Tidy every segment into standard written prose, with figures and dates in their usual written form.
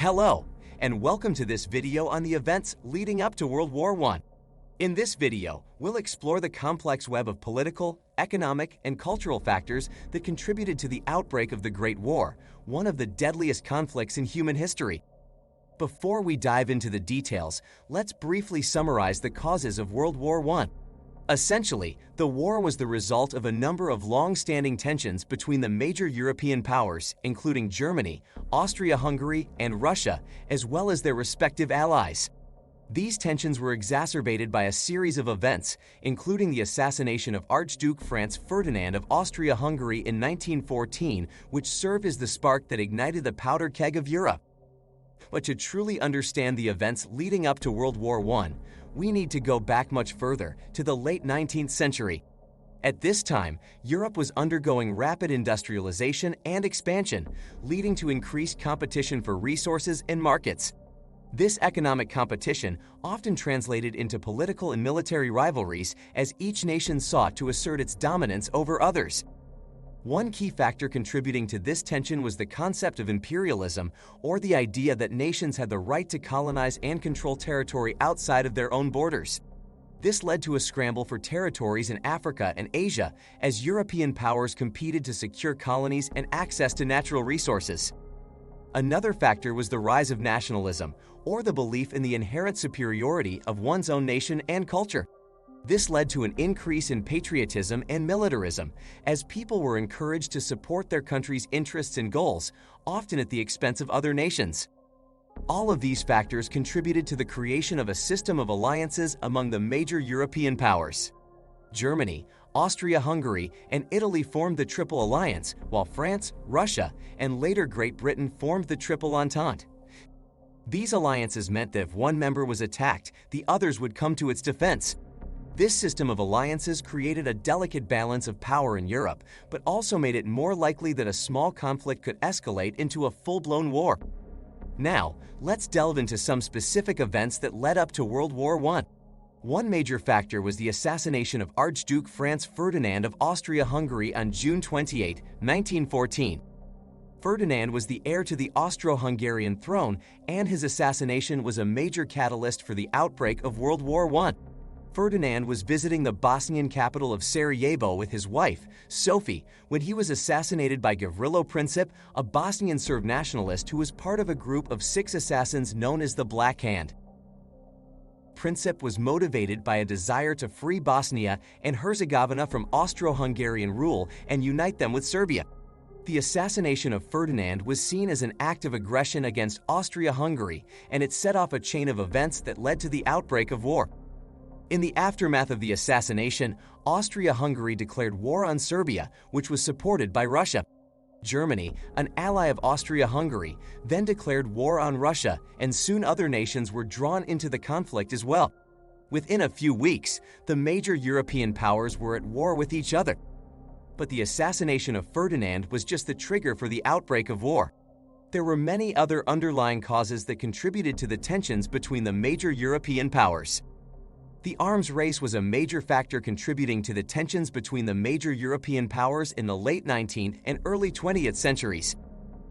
Hello, and welcome to this video on the events leading up to World War I. In this video, we'll explore the complex web of political, economic, and cultural factors that contributed to the outbreak of the Great War, one of the deadliest conflicts in human history. Before we dive into the details, let's briefly summarize the causes of World War I. Essentially, the war was the result of a number of long-standing tensions between the major European powers, including Germany, Austria-Hungary, and Russia, as well as their respective allies. These tensions were exacerbated by a series of events, including the assassination of Archduke Franz Ferdinand of Austria-Hungary in 1914, which served as the spark that ignited the powder keg of Europe. But to truly understand the events leading up to World War I, we need to go back much further, to the late 19th century. At this time, Europe was undergoing rapid industrialization and expansion, leading to increased competition for resources and markets. This economic competition often translated into political and military rivalries as each nation sought to assert its dominance over others. One key factor contributing to this tension was the concept of imperialism, or the idea that nations had the right to colonize and control territory outside of their own borders. This led to a scramble for territories in Africa and Asia as European powers competed to secure colonies and access to natural resources. Another factor was the rise of nationalism, or the belief in the inherent superiority of one's own nation and culture. This led to an increase in patriotism and militarism, as people were encouraged to support their country's interests and goals, often at the expense of other nations. All of these factors contributed to the creation of a system of alliances among the major European powers. Germany, Austria-Hungary, and Italy formed the Triple Alliance, while France, Russia, and later Great Britain formed the Triple Entente. These alliances meant that if one member was attacked, the others would come to its defense. This system of alliances created a delicate balance of power in Europe, but also made it more likely that a small conflict could escalate into a full-blown war. Now, let's delve into some specific events that led up to World War I. One major factor was the assassination of Archduke Franz Ferdinand of Austria-Hungary on June 28, 1914. Ferdinand was the heir to the Austro-Hungarian throne, and his assassination was a major catalyst for the outbreak of World War I. Ferdinand was visiting the Bosnian capital of Sarajevo with his wife, Sophie, when he was assassinated by Gavrilo Princip, a Bosnian Serb nationalist who was part of a group of 6 assassins known as the Black Hand. Princip was motivated by a desire to free Bosnia and Herzegovina from Austro-Hungarian rule and unite them with Serbia. The assassination of Ferdinand was seen as an act of aggression against Austria-Hungary, and it set off a chain of events that led to the outbreak of war. In the aftermath of the assassination, Austria-Hungary declared war on Serbia, which was supported by Russia. Germany, an ally of Austria-Hungary, then declared war on Russia, and soon other nations were drawn into the conflict as well. Within a few weeks, the major European powers were at war with each other. But the assassination of Ferdinand was just the trigger for the outbreak of war. There were many other underlying causes that contributed to the tensions between the major European powers. The arms race was a major factor contributing to the tensions between the major European powers in the late 19th and early 20th centuries.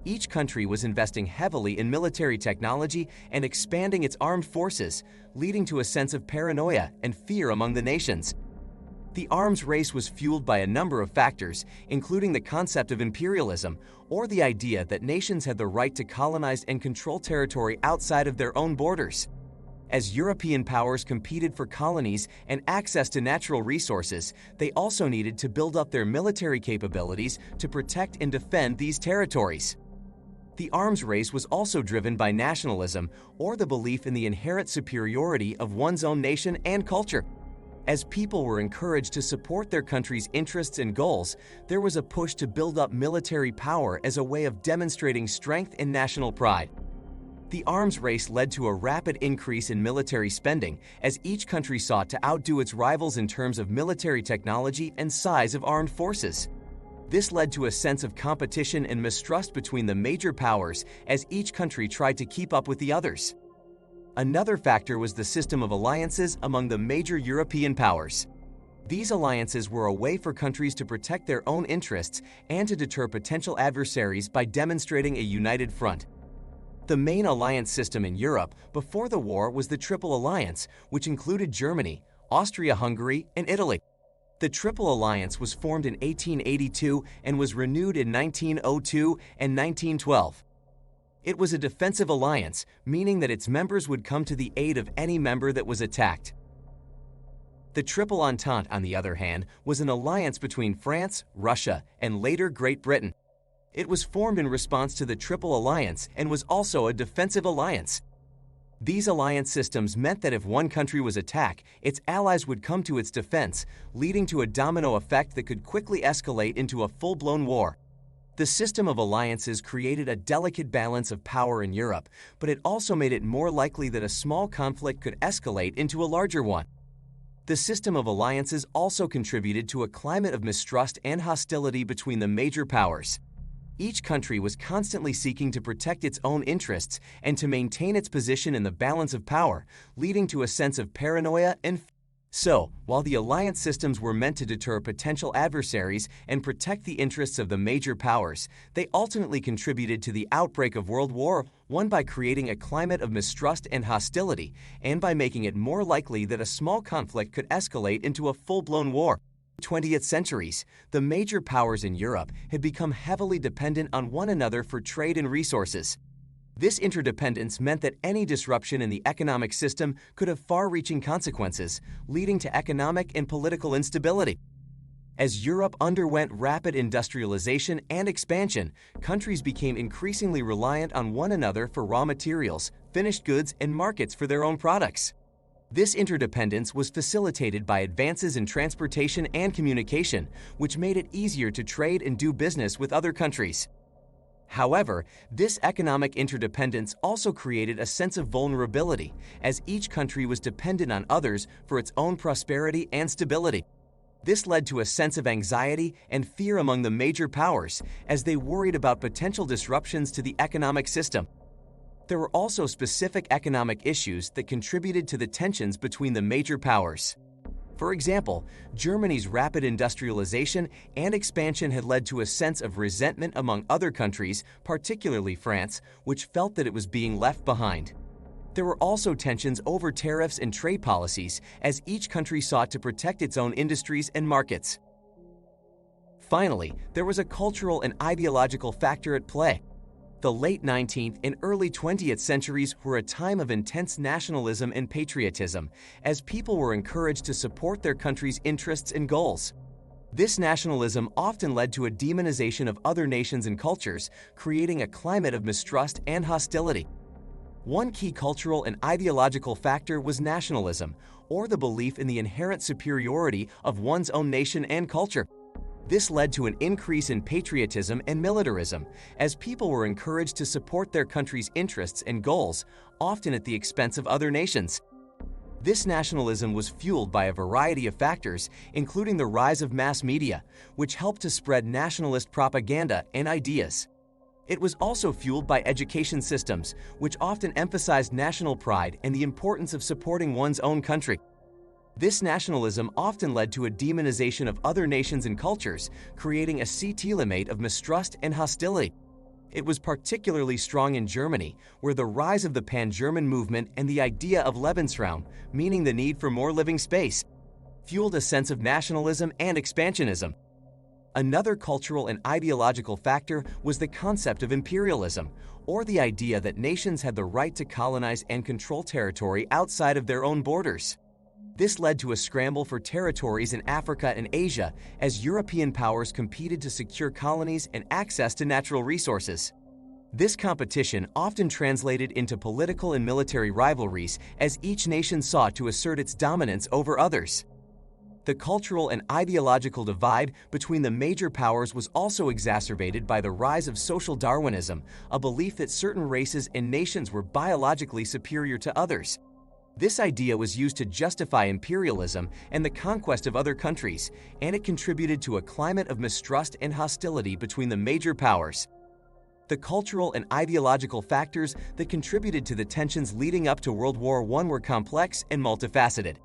Each country was investing heavily in military technology and expanding its armed forces, leading to a sense of paranoia and fear among the nations. The arms race was fueled by a number of factors, including the concept of imperialism, or the idea that nations had the right to colonize and control territory outside of their own borders. As European powers competed for colonies and access to natural resources, they also needed to build up their military capabilities to protect and defend these territories. The arms race was also driven by nationalism, or the belief in the inherent superiority of one's own nation and culture. As people were encouraged to support their country's interests and goals, there was a push to build up military power as a way of demonstrating strength and national pride. The arms race led to a rapid increase in military spending as each country sought to outdo its rivals in terms of military technology and size of armed forces. This led to a sense of competition and mistrust between the major powers as each country tried to keep up with the others. Another factor was the system of alliances among the major European powers. These alliances were a way for countries to protect their own interests and to deter potential adversaries by demonstrating a united front. The main alliance system in Europe before the war was the Triple Alliance, which included Germany, Austria-Hungary, and Italy. The Triple Alliance was formed in 1882 and was renewed in 1902 and 1912. It was a defensive alliance, meaning that its members would come to the aid of any member that was attacked. The Triple Entente, on the other hand, was an alliance between France, Russia, and later Great Britain. It was formed in response to the Triple Alliance and was also a defensive alliance. These alliance systems meant that if one country was attacked, its allies would come to its defense, leading to a domino effect that could quickly escalate into a full-blown war. The system of alliances created a delicate balance of power in Europe, but it also made it more likely that a small conflict could escalate into a larger one. The system of alliances also contributed to a climate of mistrust and hostility between the major powers. Each country was constantly seeking to protect its own interests and to maintain its position in the balance of power, leading to a sense of paranoia and fear. So, while the alliance systems were meant to deter potential adversaries and protect the interests of the major powers, they ultimately contributed to the outbreak of World War I by creating a climate of mistrust and hostility, and by making it more likely that a small conflict could escalate into a full-blown war. 20th centuries, the major powers in Europe had become heavily dependent on one another for trade and resources. This interdependence meant that any disruption in the economic system could have far-reaching consequences, leading to economic and political instability. As Europe underwent rapid industrialization and expansion, countries became increasingly reliant on one another for raw materials, finished goods, and markets for their own products. This interdependence was facilitated by advances in transportation and communication, which made it easier to trade and do business with other countries. However, this economic interdependence also created a sense of vulnerability, as each country was dependent on others for its own prosperity and stability. This led to a sense of anxiety and fear among the major powers, as they worried about potential disruptions to the economic system. There were also specific economic issues that contributed to the tensions between the major powers. For example, Germany's rapid industrialization and expansion had led to a sense of resentment among other countries, particularly France, which felt that it was being left behind. There were also tensions over tariffs and trade policies, as each country sought to protect its own industries and markets. Finally, there was a cultural and ideological factor at play. The late 19th and early 20th centuries were a time of intense nationalism and patriotism, as people were encouraged to support their country's interests and goals. This nationalism often led to a demonization of other nations and cultures, creating a climate of mistrust and hostility. One key cultural and ideological factor was nationalism, or the belief in the inherent superiority of one's own nation and culture. This led to an increase in patriotism and militarism, as people were encouraged to support their country's interests and goals, often at the expense of other nations. This nationalism was fueled by a variety of factors, including the rise of mass media, which helped to spread nationalist propaganda and ideas. It was also fueled by education systems, which often emphasized national pride and the importance of supporting one's own country. This nationalism often led to a demonization of other nations and cultures, creating a climate of mistrust and hostility. It was particularly strong in Germany, where the rise of the pan-German movement and the idea of Lebensraum, meaning the need for more living space, fueled a sense of nationalism and expansionism. Another cultural and ideological factor was the concept of imperialism, or the idea that nations had the right to colonize and control territory outside of their own borders. This led to a scramble for territories in Africa and Asia, as European powers competed to secure colonies and access to natural resources. This competition often translated into political and military rivalries, as each nation sought to assert its dominance over others. The cultural and ideological divide between the major powers was also exacerbated by the rise of social Darwinism, a belief that certain races and nations were biologically superior to others. This idea was used to justify imperialism and the conquest of other countries, and it contributed to a climate of mistrust and hostility between the major powers. The cultural and ideological factors that contributed to the tensions leading up to World War I were complex and multifaceted.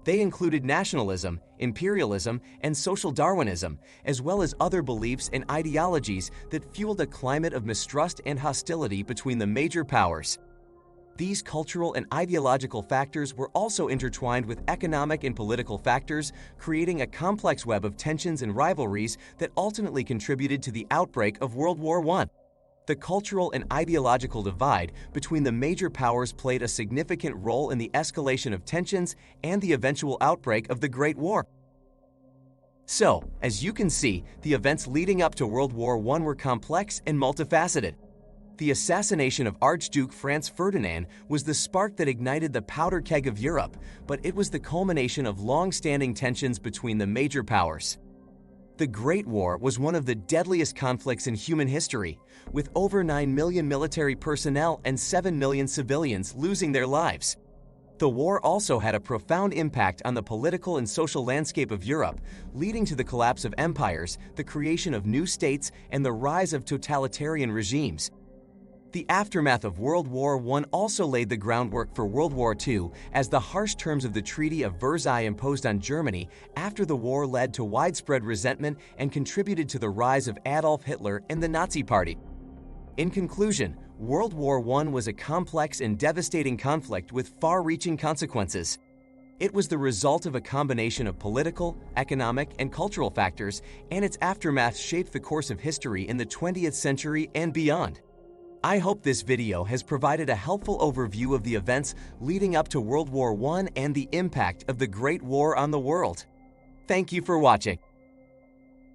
They included nationalism, imperialism, and social Darwinism, as well as other beliefs and ideologies that fueled a climate of mistrust and hostility between the major powers. These cultural and ideological factors were also intertwined with economic and political factors, creating a complex web of tensions and rivalries that ultimately contributed to the outbreak of World War I. The cultural and ideological divide between the major powers played a significant role in the escalation of tensions and the eventual outbreak of the Great War. So, as you can see, the events leading up to World War I were complex and multifaceted. The assassination of Archduke Franz Ferdinand was the spark that ignited the powder keg of Europe, but it was the culmination of long-standing tensions between the major powers. The Great War was one of the deadliest conflicts in human history, with over 9 million military personnel and 7 million civilians losing their lives. The war also had a profound impact on the political and social landscape of Europe, leading to the collapse of empires, the creation of new states, and the rise of totalitarian regimes. The aftermath of World War I also laid the groundwork for World War II, as the harsh terms of the Treaty of Versailles imposed on Germany after the war led to widespread resentment and contributed to the rise of Adolf Hitler and the Nazi Party. In conclusion, World War I was a complex and devastating conflict with far-reaching consequences. It was the result of a combination of political, economic, and cultural factors, and its aftermath shaped the course of history in the 20th century and beyond. I hope this video has provided a helpful overview of the events leading up to World War I and the impact of the Great War on the world. Thank you for watching.